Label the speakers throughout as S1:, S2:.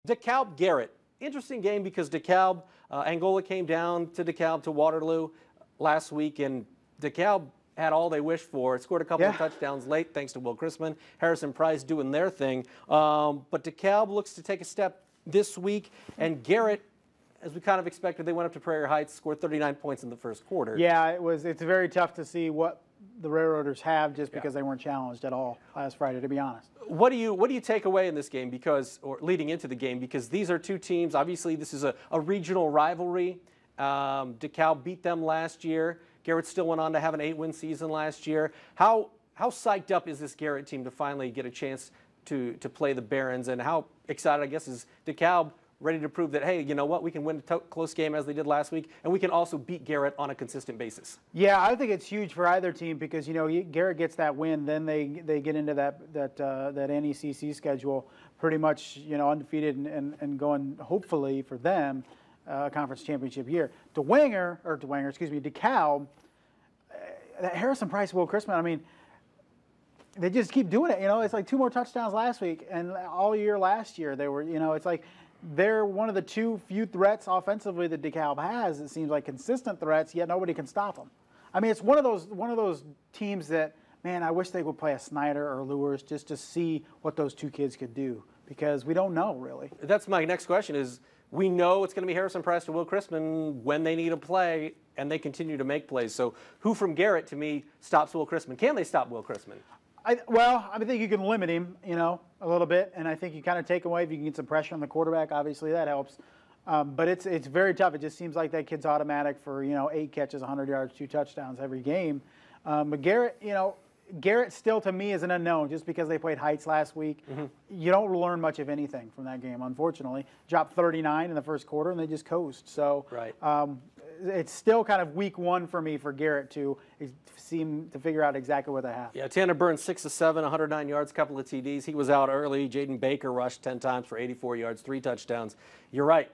S1: DeKalb, Garrett. Interesting game because DeKalb, Angola came down to DeKalb to Waterloo last week, and DeKalb had all they wished for. It scored a couple of touchdowns late thanks to Will Chrisman. Harrison Price doing their thing. But DeKalb looks to take a step this week, and Garrett, as we kind of expected, they went up to Prairie Heights, scored 39 points in the first quarter.
S2: Yeah, it's very tough to see what the Railroaders have just because they weren't challenged at all last Friday, to be honest.
S1: What do you take away in this game or leading into the game, because these are two teams, obviously this is a regional rivalry. DeKalb beat them last year. Garrett still went on to have an 8-win season last year. How psyched up is this Garrett team to finally get a chance to play the Barons, and how excited, I guess, is DeKalb ready to prove that, hey, you know what, we can win a close game as they did last week, and we can also beat Garrett on a consistent basis? Yeah,
S2: I think it's huge for either team because, you know, Garrett gets that win, then they get into that NECC schedule pretty much, you know, undefeated and going, hopefully for them, conference championship year. DeKalb, Harrison Price, Will Chrisman, I mean, they just keep doing it. You know, it's like 2 more touchdowns last week, and all year last year they were, you know, it's like they're one of the few threats offensively that DeKalb has. It seems like consistent threats, yet nobody can stop them. I mean, it's one of those teams that, man, I wish they would play a Snyder or Lewis just to see what those two kids could do, because we don't know really.
S1: That's my next question is, we know it's going to be Harrison Price and Will Chrisman when they need a play, and they continue to make plays. So who from Garrett, to me, stops Will Chrisman? Can they stop Will Chrisman?
S2: I think you can limit him, you know, a little bit, and I think you kind of take away if you can get some pressure on the quarterback. Obviously, that helps. But it's very tough. It just seems like that kid's automatic for, you know, 8 catches, 100 yards, 2 touchdowns every game. But Garrett, you know, Garrett still to me is an unknown just because they played Heights last week. You don't learn much of anything from that game, unfortunately. Dropped 39 in the first quarter, and they just coast. So it's still kind of week 1 for me for Garrett to seem to figure out exactly what they have.
S1: Yeah, Tanner Burns 6 of 7, 109 yards, couple of TDs. He was out early. Jaden Baker rushed 10 times for 84 yards, 3 touchdowns. You're right.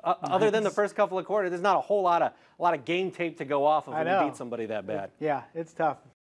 S1: Other than the first couple of quarters, there's not a whole lot of game tape to go off of when you beat somebody that bad.
S2: Yeah, it's tough.